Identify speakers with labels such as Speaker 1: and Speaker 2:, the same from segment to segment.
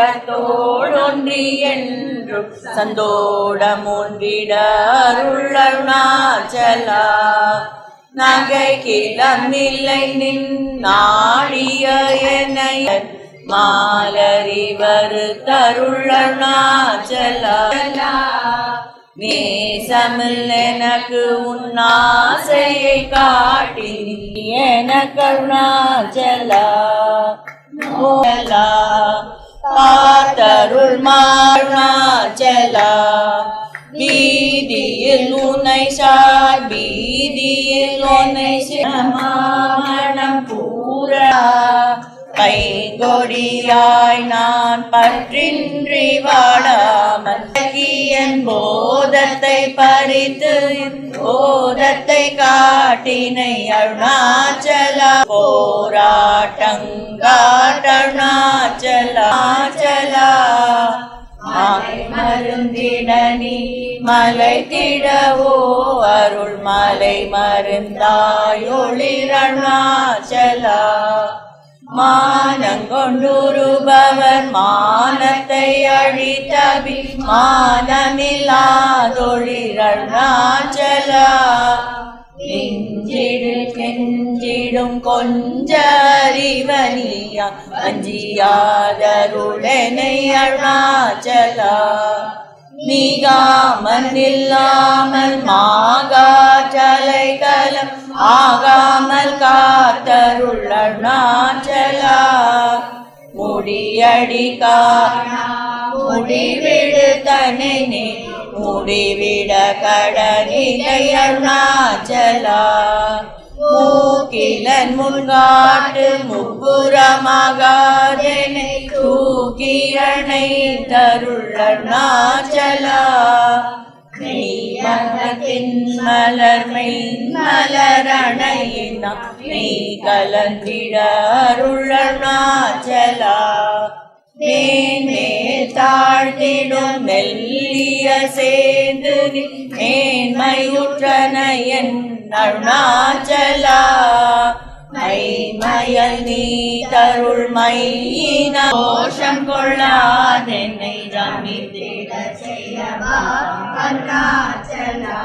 Speaker 1: அகத்தோடொன்றி என்றும் சந்தோடமொன்றிட அருளருணாச்சலா நகை கிளமில்லை நின் நாடிய என்னை மாலறிவரு தருளருணாச்சலா நேசமில் எனக்கு உன்னாசையை காட்டி எனக்கு அருணாச்சலா காத்தருள் மாருணாச்சலா வீதியில் உன்னை சார் வீதியில் உன்னை சிரமாமணம் பூரா கைங்கொடியாய் நான் பற்றின்றி வாடாமல் என் போதத்தை பறித்து போதத்தை காட்டினை அருணாச்சலா போராட்டங்காட்டருணாச்சலா மருந்திடனி மலை திடவோ அருள் மலை மருந்தாயொளிரருணாச்சலா மானங்கொண்டுருபவர் மானத்தை அழித்தபி மானமில்லாதொழிரருணாச்சலா நெஞ்சிடு கெஞ்சிடும் கொஞ்ச அறிவனியா அஞ்சியாதருளனை அருணாச்சலா நீகாமல் இல்லாமல் மாகாச்சலை கலம் ஆகாமல் காத்தருள் அருணாச்சலா முடியடி முடிவிடு தனை முடிவிட கடனிலை அருணாச்சலா மூக்கிலன் முன்காட்டு முப்புறமாகாதனை தூக்கியணை தருள் அருணாச்சலா மெய்மனத்தின் மலர்மை மலரணையினா மெய் கலந்திட அருள் அருணாச்சலா மேன்மேல் தாழ்த்திடும் மெல்லிய சேந்து மேன்மையுற்றனையன் அருணாச்சலா மைமயல் நீ தருள் மையின கோஷம் கொள்ளாதென்னை ரமித்திட செய்யவா அருணாச்சலா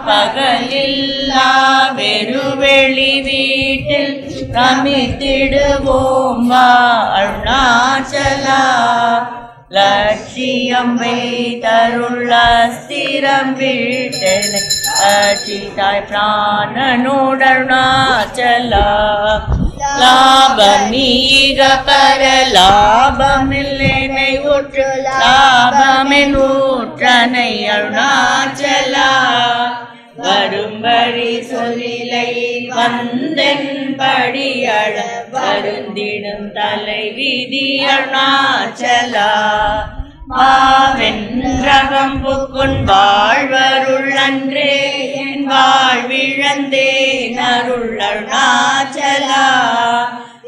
Speaker 1: பகலில்லா வெறுவெளி வீட்டில் ரமித்திடுவோம் வா அருணாச்சலா லட்சியம் வைத்தருள் அஸ்திரம் வீட்டனை அச்சிதாய் பிராணனுடனாச்சலா லாபமீக பர லாபமில்லை உற்று லாபமென் ஊற்றனை அருணாச்சலா வரும் வழி சொல்லிலை வந்தென் படியழ வருந்திடும் தலை விதி அருணாச்சலா மாவென்றகம் புக்குன் வாழ்வருள் அன்றே என் வாழ்விழந்தேன் அருள் அருணாச்சலா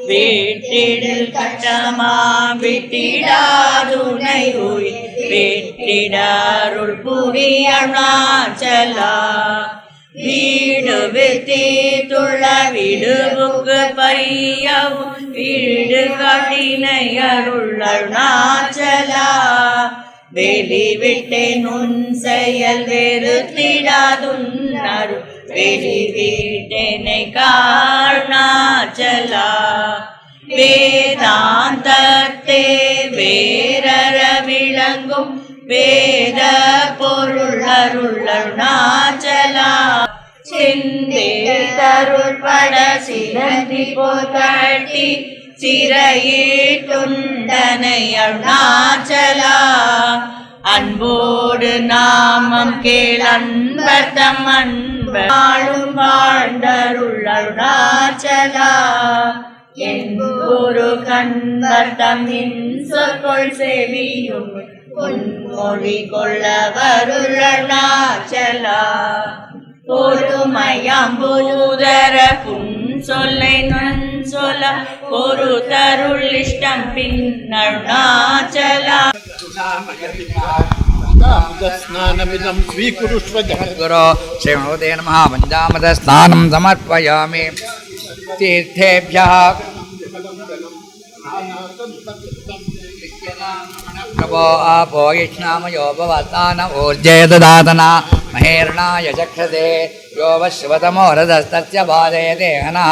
Speaker 1: வீட்டிடில் கட்டமா விட்டிடாதுனை உயிர் வீட்டிடாருள் புரி அருணாச்சலா வீடு வித்தீத்துள்ள விடுவுக்கு பையவும் வீடு கடினை அருள் அருணாச்சலா வெளி விட்டேன் உன் செயல் வெறுத்திடாதுன் அருள் வெளி வீட்டேனை காரணாச்சலா வேதாந்தத்தே வேரற விளங்கும் வேத பொருள் அருள் அருணாச்சலா சிந்தே தருள் பட சிலந்தி போட்டி சிறையீட்டுண்டனை அருணாச்சலா அன்போடு நாமம் கேள் அன்பர்தம் அன்பும் வாழ்ந்தருள் அருணாச்சலா என்பொரு கண்பர்தம் சொற்கொள் செவியும் பொன்மொழி கொள்ள வருள் அருணாச்சலா பொறுமையாம்பூதர புன் சொல்லை நன் சொல்ல ஒரு தருள் இஷ்டம் பின் அருணாச்சலா
Speaker 2: स्नानमिदं स्वीकुरुष्व जगद्गुरो श्रीमते नमः पञ्चामृत स्नानं समर्पयामि तीर्थेभ्यः प्रभो आपो यज्ञामयो भवतान ऊर्जे ददातना महेर्णाय चक्षसे यो वश्वतमो रथस्तस्य बाधयते हनः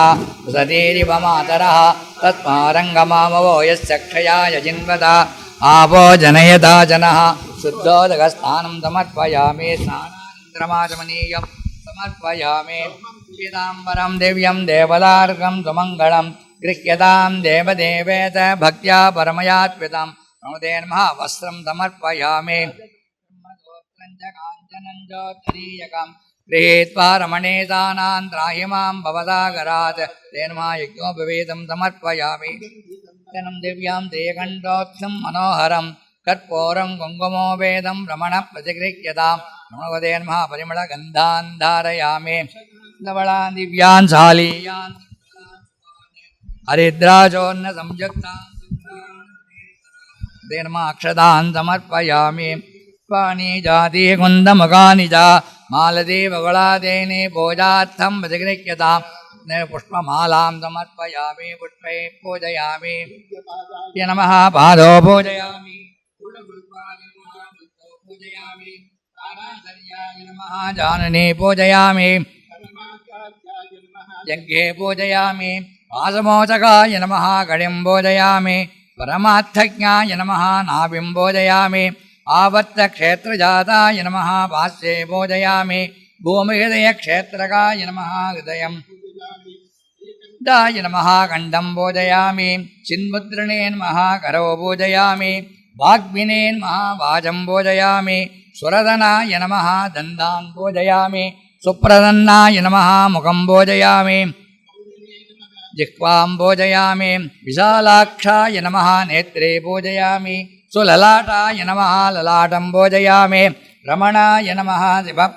Speaker 2: सतीरिव मातरः तस्मारङ्गमामवो यश्चक्षयाय जिन्वता आपो जनयता जनः शुद्धोदकस्नानं समर्पयामि स्नानानन्तरमाचमनीयं समर्पयामि पीताम्बरं दिव्यं देवदार्कं सुमङ्गलं गृह्यतां देवदेवेत भक्त्या परमयात्वितं नमोदे नमः वस्त्रं समर्पयामि काञ्चनं ज्योतिरीयकं गृहीत्वा रमणेशानां त्राहि मां भवदागरात् तेन मा यज्ञोपवीतं समर्पयामि दिव्यां तेकण्ठोक्तं मनोहरं कर्पूरं कुङ्कुमोपेदं रमणप्रतिगृह्यतां नमोदे नमः परिमलगन्धान् धारयामि लवणान् दिव्यान् शालीयान् हरिद्राचोर्णसंयुक्तान् नमः अक्षतान् समर्पयामि पाणिजाति कुन्दमुखानि च मालतीबगुलादेने पूजार्थं प्रतिगृह्यतां पुष्पमालां समर्पयामि पुष्पै पूजयामि नमः पादो पूजयामि नमः जाननी पूजयामि यज्ञे पूजयामि वासमोचकाय नमः कडिं पूजयामि परमार्थज्ञाय नमः नाभिं पूजयामि आवर्तक्षेत्रजाताय नमः भाष्ये पूजयामि भूमिहृदयक्षेत्रकाय नमः हृदयं दाय नमः कण्ठं पूजयामि चिन्मुद्रणे नमः करौ पूजयामि वाग्विने नमः वाचं पूजयामि सुरदनाय नमः दन्तान् पूजयामि सुप्रदन्नाय नमः मुखं पूजयामि जिह्वां पूजयामि विशालाक्षाय नमः नेत्रे पूजयामि सुललाटाय नमः ललाटं पूजयामि रमणाय नमः शिवं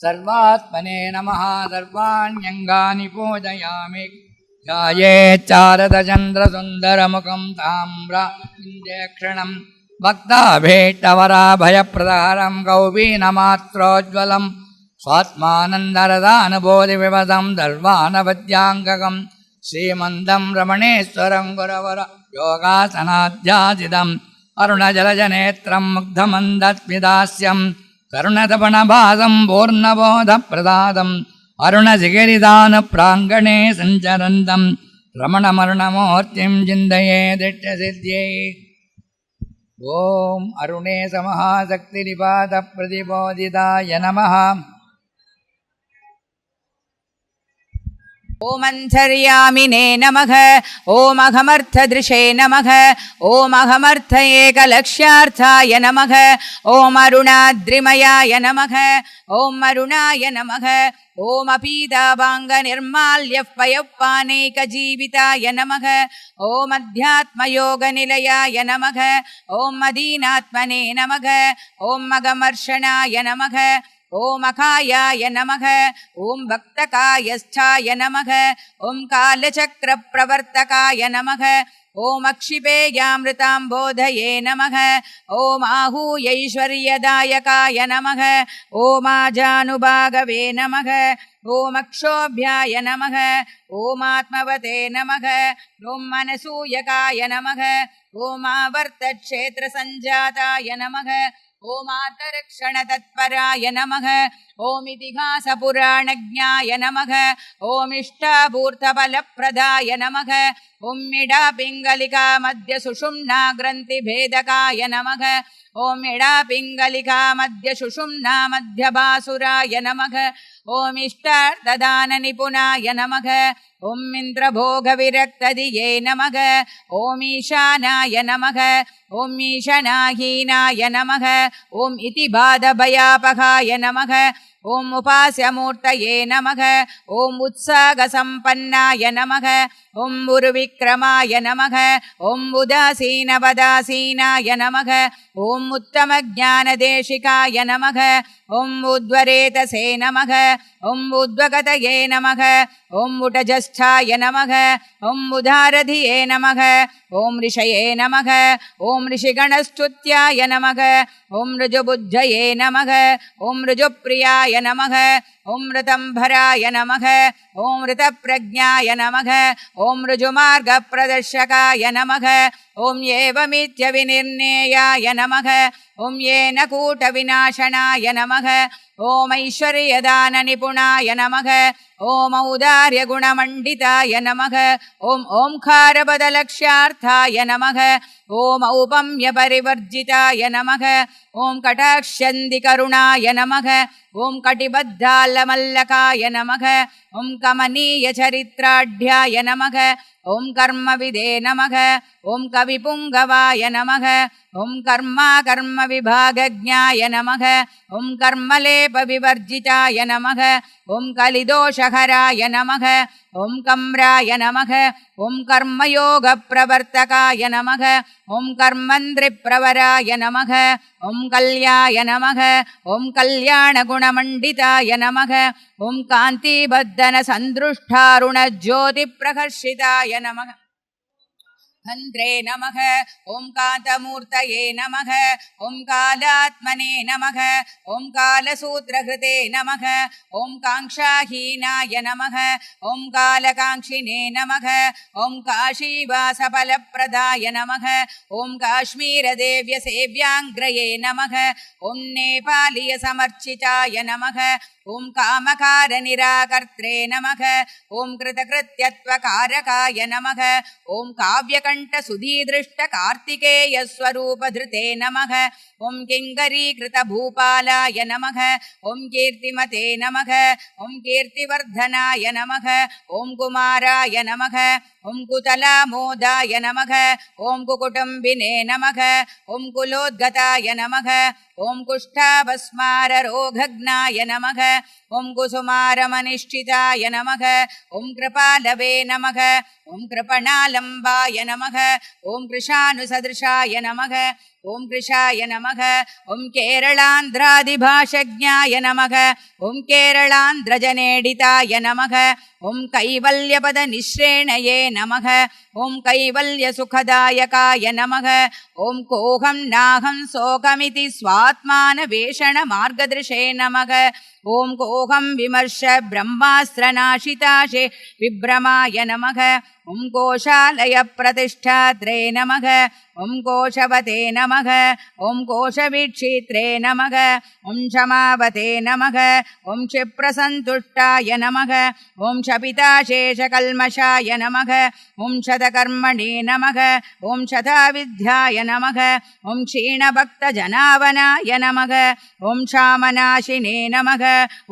Speaker 2: सर्वात्मने नमः सर्वाण्यङ्गानि पूजयामि ध्यायेच्चारदचन्द्रसुन्दरमुखं ताम्राक्षणं भक्ताभीष्टवराभयप्रदारं कौपीनमात्रोज्ज्वलं स्वात्मानन्दरदानुभूतिविवदं दर्वानवद्याङ्गकं श्रीमन्दं रमणेश्वरं गुरवर योगासनाध्यासितम् अरुणजलजनेत्रं मुग्धमन्दस्मिदास्यं करुणतपणभासं पूर्णबोधप्रदादम् अरुणशिखरिदानप्राङ्गणे सञ्चरन्तं रमणमरुणमूर्तिं चिन्तये दिष्टसिद्ध्यै ॐ अरुणे समहाशक्तिनिपातप्रतिबोधिताय नमः।
Speaker 3: ॐ अन्तर्यामिने नमः। ॐ अहमर्थदृशे नमः। ॐ अहमर्थ एकलक्ष्यार्थाय नमः। ॐ अरुणाद्रिमयाय नमः। ॐ अरुणाय नमः। ॐ अपीदावाङ्गनिर्माल्यपयप्पानेकजीविताय नमः। ॐ अध्यात्मयोगनिलयाय नमः। ॐ मदीनात्मने नमः। ॐ मगमर्षणाय नमः। ॐ अकायाय नमः। ॐ भक्तकायस्थाय नमः। ॐ कालचक्रप्रवर्तकाय नमः। ॐ अक्षिपेयामृताम्बोधये नमः। ॐ आहूयैश्वर्यदायकाय नमः। ॐ आजानुभागवे नमः। ॐ अक्षोभ्याय नमः। ॐ आत्मवते नमः। ॐ मनसूयकाय नमः। ॐ आवर्तक्षेत्रसञ्जाताय नमः। ॐ आर्तरक्षणतत्पराय नमः। ॐ इतिहासपुराणज्ञाय नमः। ॐ इष्टापूर्तफलप्रदाय नमः। ॐ इडापिङ्गलिका मध्यसुषुम्ना ग्रन्थिभेदकाय नमः। ॐ इडापिङ्गलिका मध्यसुषुम्ना मध्यभासुराय नमः। ॐ इष्टार्थदाननिपुणाय नमः। ॐ इन्द्रभोगविरक्तधिये नमः। ॐ ईशानाय नमः। ॐ ईशनाहीनाय नमः। ॐ इतिबाधभयापहाय नमः। ॐ उपास्यमूर्तये नमः। ॐ उत्साहसम्पन्नाय नमः। ॐ उर्विक्रमाय नमः। ॐ उदासीनवदासीनाय नमः। ॐ उत्तमज्ञानदेशिकाय नमः। ॐ उद्वरेतसे नमः। ॐ उद्वगतये नमः। ॐ उटजस्थाय नमः। ॐ उदारधिये नमः। ॐ ऋषये नमः। ॐ ऋषिगणस्तुत्याय नमः। ॐ ऋजुबुद्धये नमः। ॐ ऋजुप्रियाय नमः। ॐ ऋतम्भराय नमः। ॐ ऋतप्रज्ञाय नमः। ॐ ऋजुमार्गप्रदर्शकाय नमः। ॐ एवमित्यविनिर्णेयाय नमः। ॐ येन कूटविनाशनाय नमः। ॐ ऐश्वर्यदाननिपुणाय नमः। ॐ औदार्यगुणमण्डिताय नमः। ॐ ओङ्कारपदलक्ष्यार्थाय नमः। ॐ औपम्यपरिवर्जिताय नमः। ॐ कटाक्षन्दिकरुणाय नमः। ॐ कटिबद्धाल्लमल्लकाय नमः। ॐ कमनीयचरित्राढ्याय नमः। ॐ कर्मविदे नमः। ॐ कविपुङ्गवाय नमः। ॐ कर्मविभागज्ञाय नमः। ॐ कर्मलेपविवर्जिताय नमः। ॐ कलिदोषहराय नमः। ॐ कम्राय नमः। ॐ कर्मयोगप्रवर्तकाय नमः। ॐ कर्मन्द्रिप्रवराय नमः। ॐ कल्याय नमः। ॐ कल्याणगुणमण्डिताय नमः। ॐ कान्तिबद्धनसन्दृष्टारुणज्योतिप्रकर्षिताय नमः। भन्द्रे नमः। ॐ कान्तमूर्तये नमः। ॐ कालात्मने नमः। ॐ कालसूत्रहृते नमः। ॐ काङ्क्षाहीनाय नमः। ॐ कालकाङ्क्षिणे नमः। ॐ काशीवासफलप्रदाय नमः। ॐ काश्मीरदेव्यसेव्याङ्ग्रये नमः। ॐ नेपालीयसमर्चिताय नमः। ॐ कामकारनिराकर्त्रे नमः। ॐ कृतकृत्यत्वकारकाय नमः। ॐ काव्यकण्ठसुधीदृष्टकार्तिकेयस्वरूपधृते नमः। ॐ किङ्करीकृतभूपालाय नमः। ॐ कीर्तिमते नमः। ॐ कीर्तिवर्धनाय नमः। ॐ कुमाराय नमः। ॐ कुतलामोदाय नमः। ॐ कुकुटुम्बिने नमः। ॐ कुलोद्गताय नमः। ॐ कुष्ठाभस्माररोगघ्नाय नमः। ॐ कुसुमारमनिष्ठिताय नमः। ॐ कृपालवे नमः। ॐ कृपणालम्बाय नमः। ॐ कृशानुसदृशाय नमः। ॐ कृशाय नमः। ॐ केरलान्ध्रादिभाषज्ञाय नमः। ॐ केरलान्ध्रजनेडिताय नमः। ॐ कैवल्यपदनिःश्रेणये नमः। ॐ कैवल्यसुखदायकाय नमः। ॐ कोऽहं नाहं शोकमिति स्वात्मानवेषणमार्गदृशे नमः। ॐ कोऽहं विमर्श ब्रह्मास्त्रनाशिताशे विभ्रमाय नमः ॐ कोशालयप्रतिष्ठात्रे नमः ॐ कोशवते नमः ॐ कोशवीक्षित्रे नमः ॐ क्षमावते नमः ॐ क्षिप्रसन्तुष्टाय नमः ॐ शपिताशेषकल्मषाय नमः ॐ शतकर्मणे नमः ॐ शताविद्याय नमः ॐ क्षीणभक्तजनावनाय नमः ॐ क्षामनाशिने नमः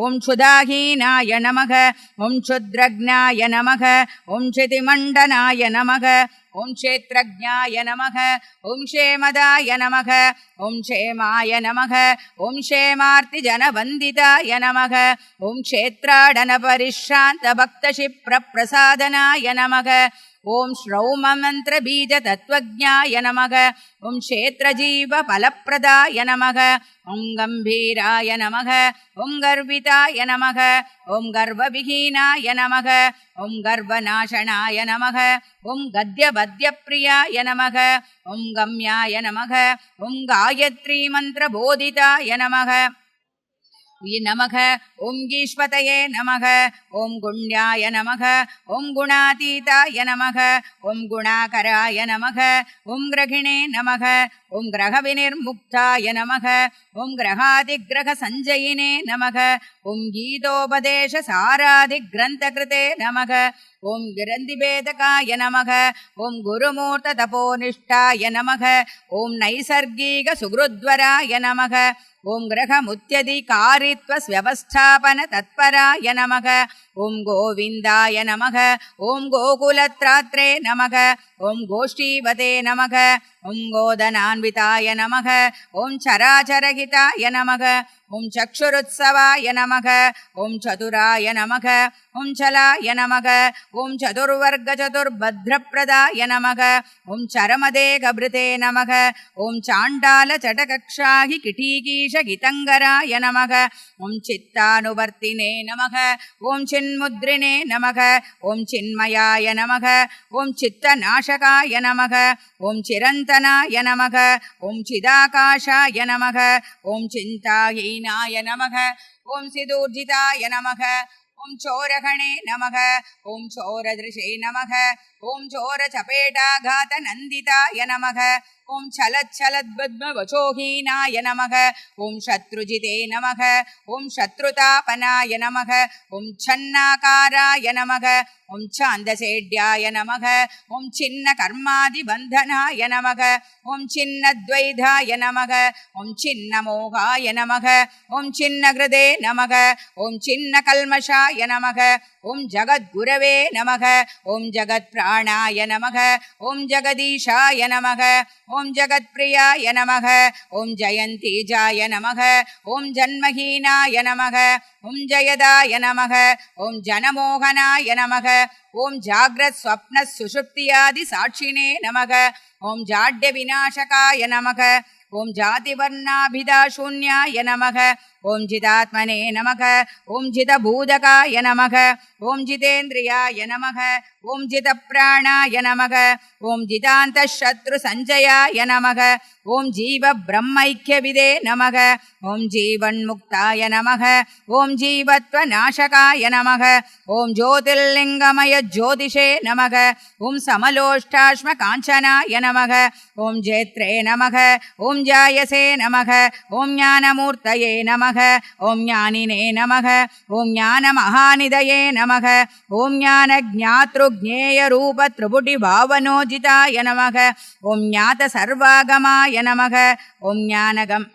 Speaker 3: ॐ क्षुधाहीनाय नमः ॐ क्षुद्रज्ञाय नमः ॐ क्षितिमण्डनाय नमः ॐ क्षेत्रज्ञाय नमः ॐ क्षेमदाय नमः ॐ क्षेमाय नमः ॐ क्षेमार्तिजनवन्दिताय नमः ॐ क्षेत्राडनपरिश्रान्तभक्तशिप्रप्रसादनाय नमः ॐ श्रौममन्त्रबीजतत्त्वज्ञाय नमः ॐ क्षेत्रजीवफलप्रदाय नमः ॐ गम्भीराय नमः ॐ गर्विताय नमः ॐ गर्वविहीनाय नमः ॐ गर्वनाशनाय नमः ॐ गद्यपद्यप्रियाय नमः ॐ गम्याय नमः ॐ गायत्रीमन्त्रबोधिताय नमः नमः ॐ गीष्पतये नमः ॐ गुण्याय नमः ॐ गुणातीताय नमः ॐ गुणाकराय नमः ॐ ग्रहिणे नमः ॐ ग्रहविनिर्मुक्ताय नमः ॐ ग्रहादिग्रहसञ्जयिने नमः ॐ गीतोपदेशसारादिग्रन्थकृते नमः ॐ गिरन्दिभेदकाय नमः ॐ गुरुमूर्ततपोनिष्ठाय नमः ॐ नैसर्गिकसुहृद्वराय नमः ॐ ग्रहमुत्यधिकारित्वव्यवस्थापनतत्पराय नमः ॐ गोविन्दाय नमः ॐ गोकुलत्रात्रे नमः ॐ गोष्ठीवते नमः ॐ गोदनान्विताय नमः ॐ चराचरहिताय नमः ॐ चक्षुरुत्सवाय नमः ॐ चतुराय नमः ॐ चलाय नमः ॐ चतुर्वर्गचतुर्भद्रप्रदाय नमः ॐ चरमदेकभृते नमः ॐ चाण्डालचटकक्षाहि किटीकीशगितङ्गराय नमः ॐ चित्तानुवर्तिने नमः ॐ चिन्मुद्रिणे नमः ॐ चिन्मयाय नमः ॐ चित्तनाशकाय नमः ॐ चिरन्तनाय नमः ॐ चिदाकाशाय नमः ॐ चिन्ताहीनाय नमः ॐ सिदूर्जिताय नमः ॐ चोरगणे नमः ॐ चोरदृशे नमः ॐ चोरचपेटाघातनन्दिताय नमः ॐ छलच्छलद्बद्मवचोहीनाय नमः ॐ शत्रुजिते नमः ॐ शत्रुतापनाय नमः ॐ छन्नाकाराय नमः ॐ छान्दसेड्याय नमः ॐ छिन्नकर्मादिबन्धनाय नमः ॐ छिन्नद्वैधाय नमः ॐ छिन्नमोहाय नमः ॐ छिन्नहृदे नमः ॐ छिन्नकल्मषाय नमः ॐ जगद्गुरवे नमः ॐ जगत्प्राणाय नमः ॐ जगदीशाय नमः ॐ जगत्प्रियाय नमः ॐ जयन्तीजाय नमः ॐ जन्महीनाय नमः ॐ जयदाय नमः ॐ जनमोहनाय नमः ॐ जाग्रत्स्वप्नसुषुप्त्यादिसाक्षिणे नमः ॐ जाड्यविनाशकाय नमः ॐ जातिवर्णाभिधाशून्याय नमः ॐ जितात्मने नमः ॐ जितभूदकाय नमः ॐ जितेन्द्रियाय नमः ॐ जितप्राणाय नमः ॐ जितान्तःशत्रुसञ्जयाय नमः ॐ जीवब्रह्मैक्यविदे नमः ॐ जीवन्मुक्ताय नमः ॐ जीवत्वनाशकाय नमः ॐ ज्योतिर्लिङ्गमयज्योतिषे नमः ॐ समलोष्टाश्मकाञ्चनाय नमः ॐ जेत्रे नमः ॐ जायसे नमः ॐ ज्ञानमूर्तये नमः ॐ ज्ञानिने नमः ॐ ज्ञानमहानिधये नमः ॐ ज्ञानज्ञातृज्ञेयरूपत्रिपुटिभावनोजिताय नमः ॐ ज्ञातसर्वागमाय नमः ॐ ज्ञानगम्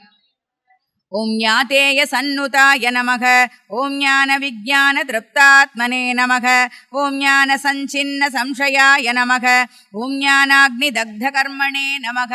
Speaker 3: ॐ ज्ञातेयसन्नुताय नमः ॐ ज्ञानविज्ञानतृप्तात्मने नमः ॐ ज्ञानसञ्छिन्नसंशयाय नमः ॐ ज्ञानाग्निदग्धकर्मणे नमः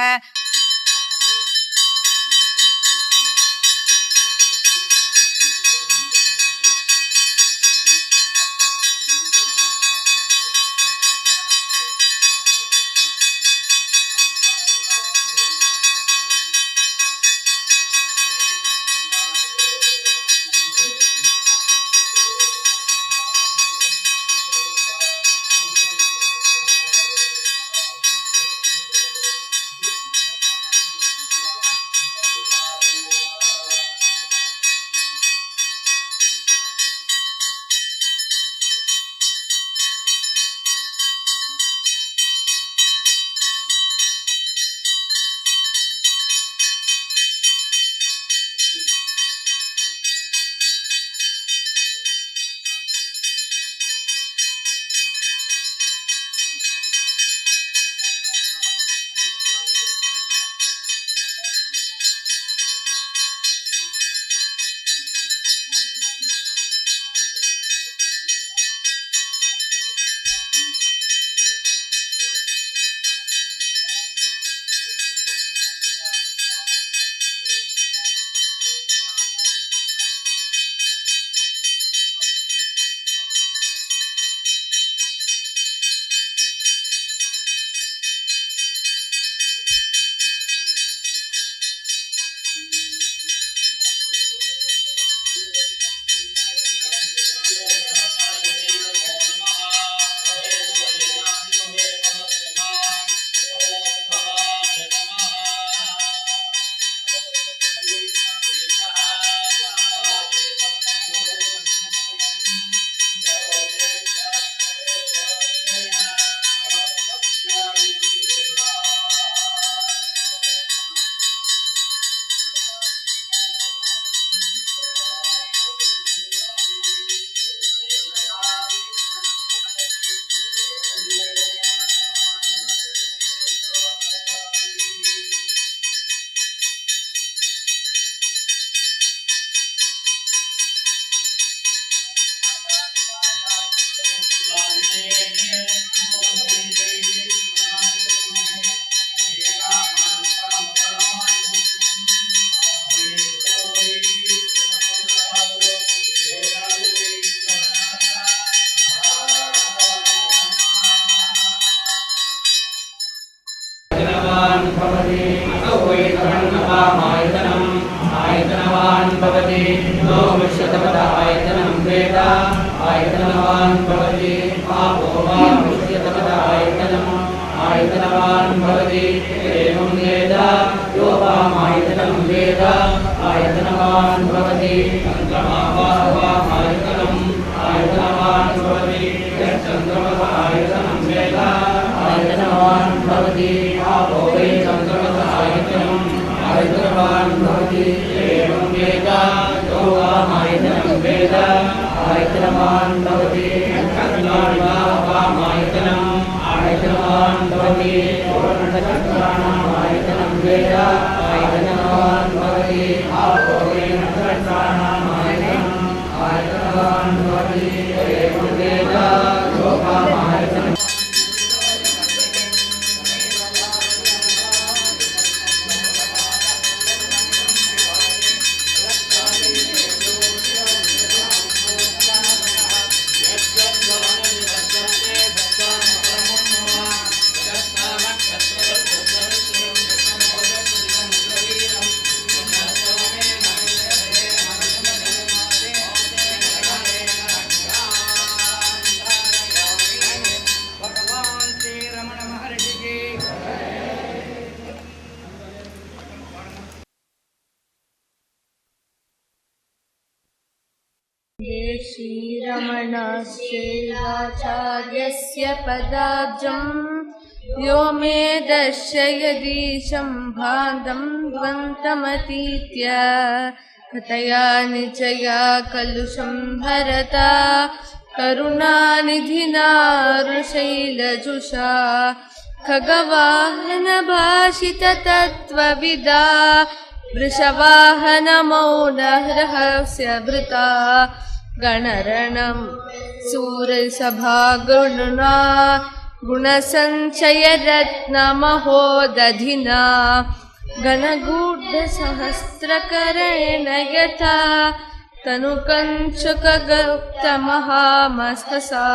Speaker 4: आयतनवान् भवति आयतनवान् वेद आयतनवान् भवति आपो वा आयतनवान् भवति एवं वेद यो वामायतनं वेद आयतनवान् भवति आयतनवान् भवति चन्द्रमः आयतनं वेद आयतनवान् भवति आपो वै चन्द्रमः आयतनवान् भवति एवं वेद यो वामायतनं वेद आयतनवान् भवति आयतनवान् भवति आयतनं वेद आयतनवान् भवति आपो वै आयतनवान् भवति एवं वेद यो वामायतनं
Speaker 5: श्रीरमणस्यैवाचार्यस्य पदाब्जं यो मे दर्शयदीशं भान्दं द्वन्द्वमतीत्य कथया निचया कलुषं भरता करुणानिधिना ऋषैलजुषा खगवाहनभाषिततत्त्वविदा वृषवाहनमौनरहस्यभृता गणरणं सूरसभागुणना गुणसञ्चयरत्नमहोदधिना घनगूढसहस्रकरेण यथा तनुकञ्चुकगुप्तमहामस्तसा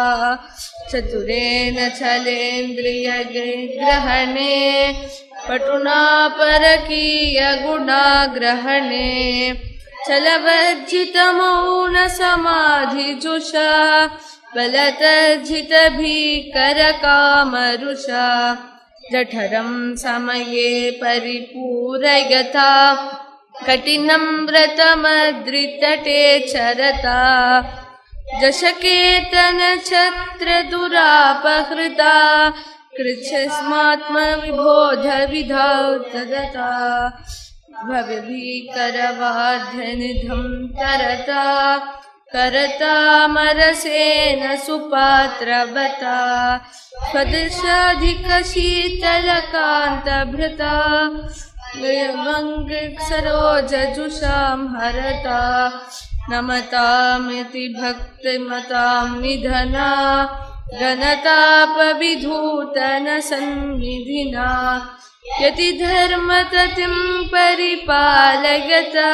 Speaker 5: चतुरेण चलेन्द्रियग्रहणे पटुना परकीयगुणाग्रहणे चलवर्जितमौनसमाधिजुषा बलतर्जितभीकरकामरुषा जठरं समये परिपूरयता कठिनं व्रतमद्रितटे चरता जशकेतनछत्रदुरापहृता कृच्छस्मात्मविबोधविधौ भवभीकरवाद्यनिधं तरता करतामरसेन सुपात्रवता स्वदशाधिकशीतलकान्तभृता सरोजजुषां हरता नमतामिति भक्तिमतां निधना घनतापविधूतनसन्निधिना यतिधर्मततिं परिपालयता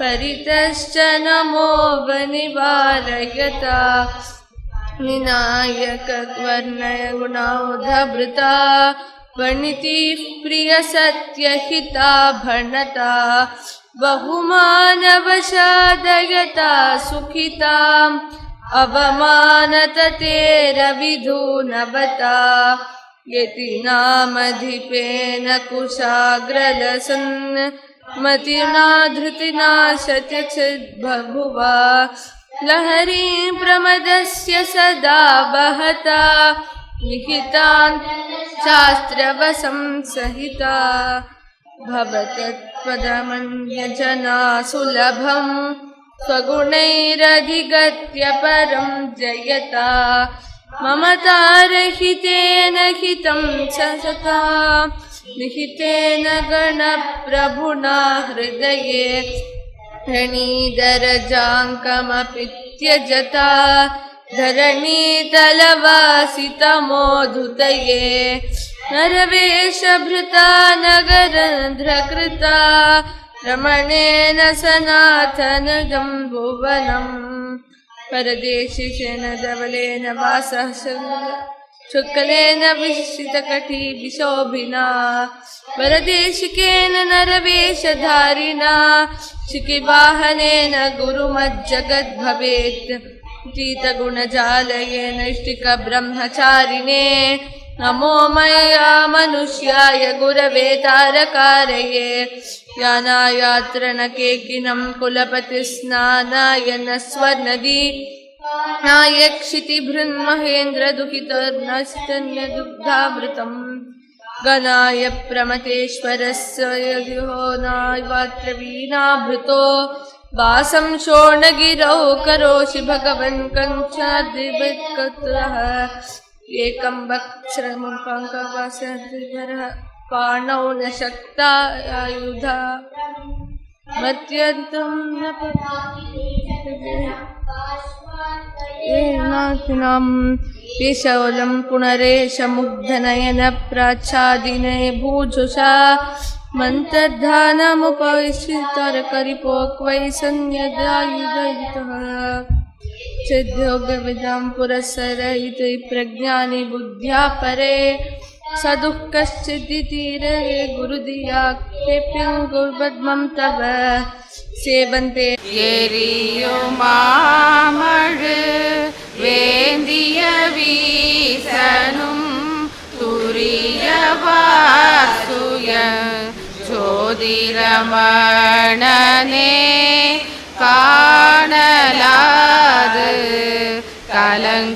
Speaker 5: परितश्च नमो वनिवारयता विनायकवर्णयगुणौधभृता वर्णितिः प्रियसत्यहिता भणता बहुमानवशादयता सुखिताम् अवमानततेरविधूनवता यतीनामधिपेन कुशाग्रलसन् मतिना धृतिना शत्यचिद्बभुवा लहरीं प्रमदस्य सदा वहता निहितान् शास्त्रवशं सहिता भवतत्पदमन्यजना सुलभं स्वगुणैरधिगत्य परं जयता ममतारहितेन हितं सतता निहितेन गणप्रभुना हृदये रणीदरजाङ्कमपि त्यजता धरणीतलवासितमोधुतये नरवेशभृता नगरन्ध्रकृता रमणेन सनातनजं भुवनम् परदेशिशेन धवलेन वासः शुक्लेन विशितकटिविशोभिना वरदेशिकेन नरवेशधारिणा शिखिवाहनेन गुरुमज्जगद्भवेत् तीतगुणजालयेन इष्टिकब्रह्मचारिणे नमो मया मनुष्याय गुरवे तारकारये यानायात्रणकेकिनं कुलपतिस्नानाय न स्वर्णदी नायक्षितिभृन्महेन्द्रदुहितर्नस्तन्यदुग्धामृतम् गणाय प्रमतेश्वरस्य योनायवात्र वीणाभृतो वासं शोणगिरौ करोषि भगवन् कञ्चाद्रिवत्कत्रः एकं वक्त्रमुपङ्कवासधरः पाणौ न शक्ता आयुधा मर्त्यन्तं न केशवलं पुनरेशमुग्धनयनप्राच्छादिने भूजुषा मन्त्रध्यानमुपविश्रितरकरिपोक्वै सन्न्यदायुधयुतः सिद्ध्योगविदां पुरस्सरहिते प्रज्ञानि बुद्ध्या परे सदुःखश्चिद्धितीरे गुरुदियाप्यं गुरुपद्मं तव सेवन्ते
Speaker 3: எரியுமாமழு வேந்திய வீசனும் துரிய வாசுய ஜோதிரமணனே காணலாது கலங்குமிருவரும்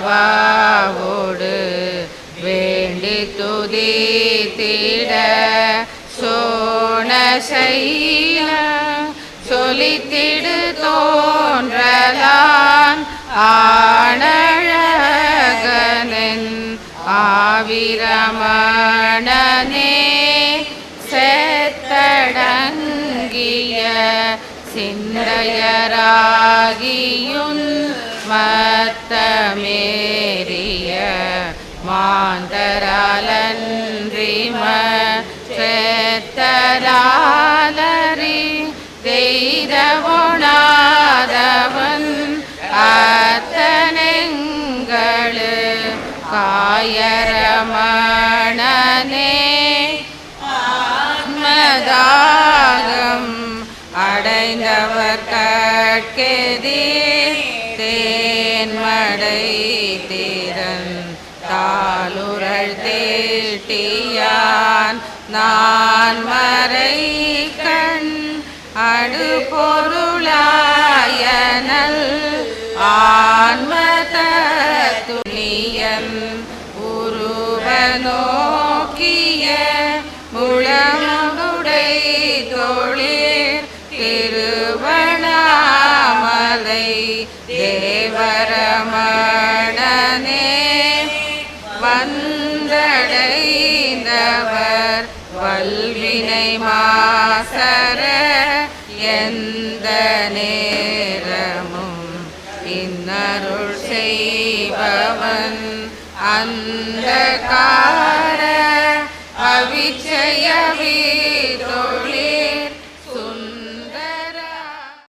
Speaker 3: வேணவாவோடு வேண்டி துதித்திட சோணசைல சொலித்திடு தோன்றலான் ஆணழகனன் ஆவிரமணனே செத்தடங்கிய சிந்தையராகியுன் மத்தமேறிய மாந்தராலன்றிம செத்தலாலரி தெய்தவுணாதவன் அத்தனெங்களு காயரமணனே ஆத்மதாகம் அடைந்தவர் கட்கெதிர் தேன்மடை திறன் தாளுரள் தேட்டியான் நான் மறை கண் அடுபொருளாயனல் ஆன்மத துணியன் உருவனோக்கிய முழமுடை தொழில் திருவண்ணாமலை தேவரமணனே வந்தடைந்தவர் வல்வினை மாசர எந்த நேரமும் இன்னருள் செய்பவன் அந்த கார அவிச்சய வீதொழு